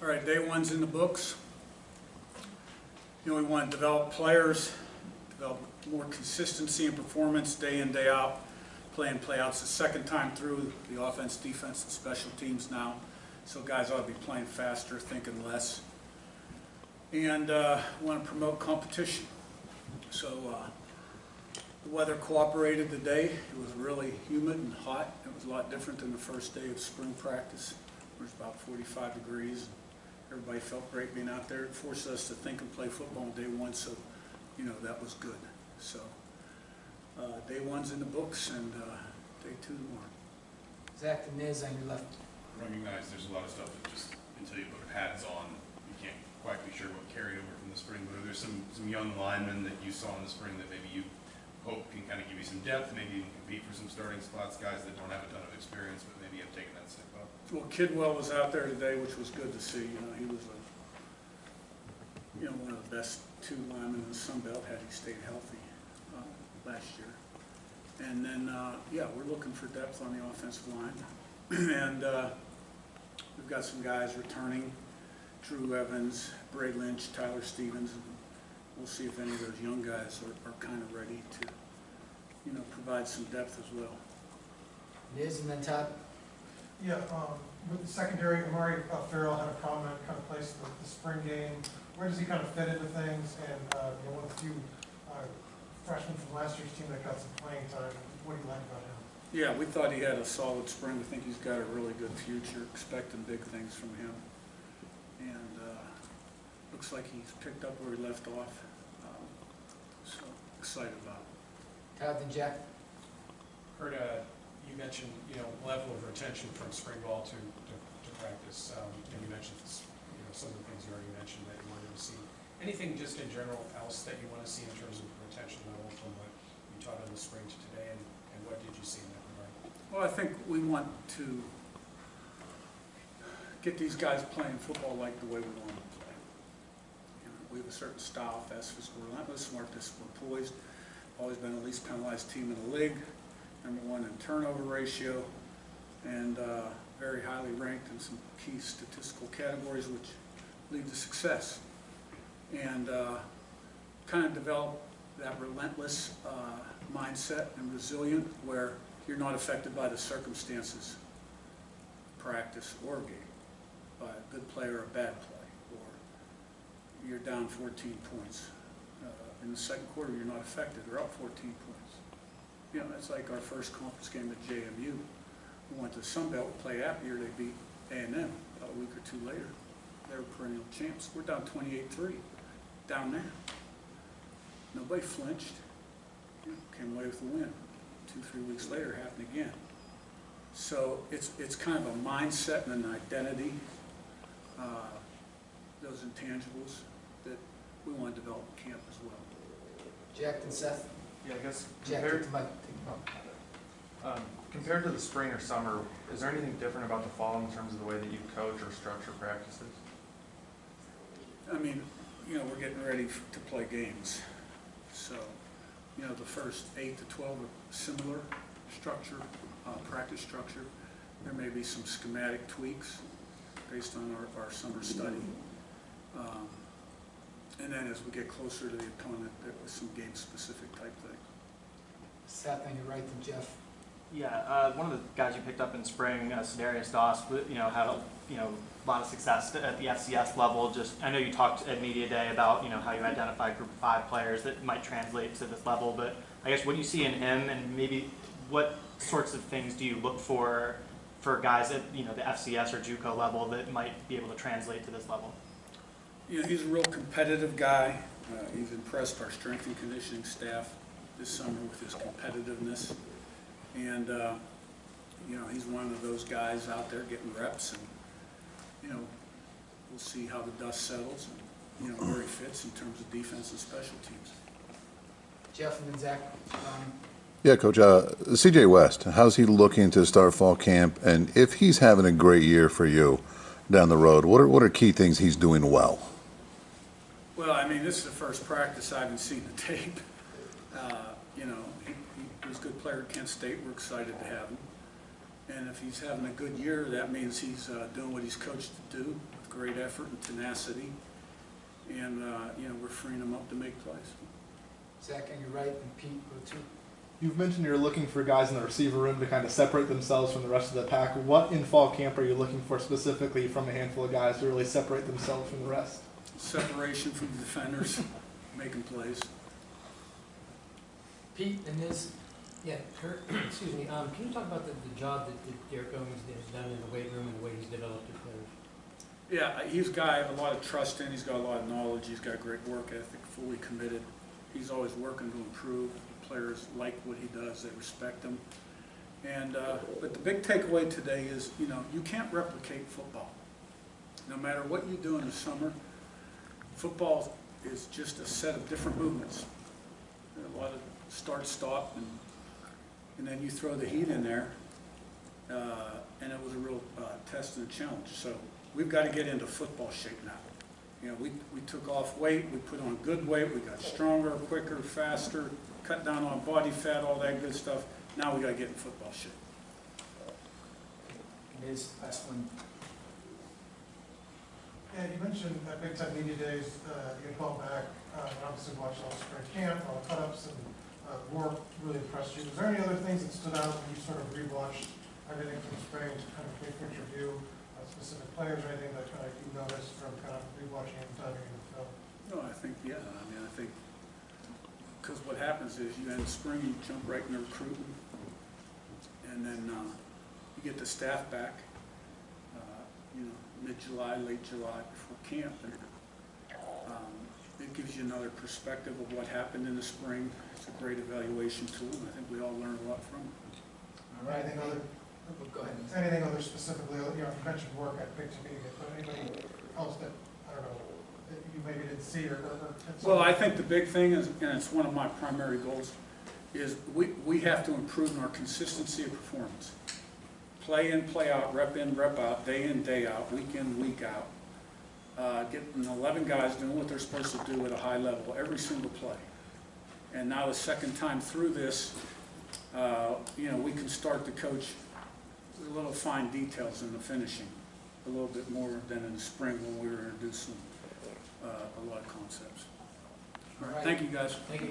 All right, day one's in the books. We want to develop players, develop more consistency in performance day in, day out. Play in, play out. It's the second time through the offense, defense, and special teams now. So guys ought to be playing faster, thinking less. And want to promote competition. So the weather cooperated today. It was really humid and hot. It was a lot different than the first day of spring practice. It was about 45 degrees. Everybody felt great being out there. It forced us to think and play football on day one, so that was good. So day one's in the books, and day two tomorrow. Zach, the Niz on your left. Recognize there's a lot of stuff that just, until you put pads on, you can't quite be sure what carried over from the spring. But are there some young linemen that you saw in the spring that maybe you hope can kind of give you some depth, maybe you can compete for some starting spots, guys that don't have a ton of experience, but maybe have taken that step up? Well, Kidwell was out there today, which was good to see. He was one of the best two linemen in the Sun Belt had he stayed healthy last year. And then, we're looking for depth on the offensive line. And we've got some guys returning, Drew Evans, Bray Lynch, Tyler Stevens, and we'll see if any of those young guys are kind of ready to, provide some depth as well. Niz and then Todd. Yeah, with the secondary, Amari Farrell had a prominent kind of place in the spring game. Where does he kind of fit into things? And one of the few freshmen from last year's team that got some playing time. What do you like about him? Yeah, we thought he had a solid spring. We think he's got a really good future. Expecting big things from him. And looks like he's picked up where he left off. So excited about it. Todd and Jack. Curt, you mentioned level of retention from spring ball to practice. And you mentioned some of the things you already mentioned that you wanted to see. Anything just in general else that you want to see in terms of retention level from what you taught in the spring to today, and what did you see in that regard? Well, I think we want to get these guys playing football like the way we want them to play. We have a certain style, fast, physical, relentless, smart, disciplined, poised. Always been the least penalized team in the league. #1 in turnover ratio, and very highly ranked in some key statistical categories which lead to success. And kind of develop that relentless mindset and resilient where you're not affected by the circumstances, practice or game, by a good play or a bad play, or you're down 14 points. In the second quarter, you're not affected. They're up 14 points. It's like our first conference game at JMU. We went to the Sun Belt, play Appier, they beat A&M about a week or two later. They were perennial champs. We're down 28-3, down there. Nobody flinched. Came away with the win. 2-3 weeks later, it happened again. So it's kind of a mindset and an identity, those intangibles that we want to develop in camp as well. Jack and Seth. Yeah, I guess Jack, compared, take the mic. compared to the spring or summer, is there anything different about the fall in terms of the way that you coach or structure practices? I mean, we're getting ready to play games. So, the first 8 to 12 are similar structure, practice structure. There may be some schematic tweaks based on our summer study. And then as we get closer to the opponent, there was some game-specific type things. Seth on your right and Jeff. Yeah, one of the guys you picked up in spring, Cedarius Doss, had a lot of success at the FCS level. I know you talked at Media Day about how you identify Group of 5 players that might translate to this level, but I guess what do you see in him, and maybe what sorts of things do you look for guys at the FCS or JUCO level that might be able to translate to this level? He's a real competitive guy. He's impressed our strength and conditioning staff this summer with his competitiveness. And, he's one of those guys out there getting reps, and, we'll see how the dust settles and, where he fits in terms of defense and special teams. Jeff and then Zach. Yeah, Coach, CJ West, how's he looking to start fall camp? And if he's having a great year for you down the road, what are key things he's doing well? Well, I mean, this is the first practice I haven't seen the tape. He was a good player at Kent State. We're excited to have him. And if he's having a good year, that means he's doing what he's coached to do with great effort and tenacity. And, you know, we're freeing him up to make plays. Zach on your right, and Pete, go to. You've mentioned you're looking for guys in the receiver room to kind of separate themselves from the rest of the pack. What in fall camp are you looking for specifically from a handful of guys to really separate themselves from the rest? Separation from the defenders, making plays. Pete and his, Yeah, Curt, excuse me, can you talk about the job that Derek Owens has done in the weight room and the way he's developed his players? Yeah, he's a guy I have a lot of trust in. He's got a lot of knowledge. He's got great work ethic, fully committed. He's always working to improve. The players like what he does. They respect him. And but the big takeaway today is, you know, you can't replicate football. No matter what you do in the summer, football is just a set of different movements. A lot of start-stop, and then you throw the heat in there, and it was a real test and a challenge. So we've got to get into football shape now. You know, we took off weight, we put on good weight, we got stronger, quicker, faster, cut down on body fat, all that good stuff. Now we got to get in football shape. and his last one. Yeah, you mentioned at Big Ten Media Days, you had called back, and obviously watched all the spring camp, all the cut-ups, and work really impressed you. Was there any other things that stood out when you sort of rewatched everything from spring to kind of big picture view, specific players or anything that kind of you noticed from kind of rewatching and diving into the film? No, I think, yeah, I mean, I think, because what happens is you end spring, you jump right into recruiting, and then you get the staff back, you know, mid-July, late July, before camp, and it gives you another perspective of what happened in the spring. It's a great evaluation tool, and I think we all learned a lot from it. All right, Anything other, go ahead. anything other specifically, you know, you mentioned work at Big Ten Media, but anybody else that, I don't know, that you maybe didn't see or Well, I think the big thing is, and it's one of my primary goals, is we have to improve in our consistency of performance. Play in, play out, rep in, rep out, day in, day out, week in, week out. Getting 11 guys doing what they're supposed to do at a high level every single play. And now the second time through this, you know, we can start to coach the little fine details in the finishing a little bit more than in the spring when we were introducing a lot of concepts. All right. Thank you, guys. Thank you.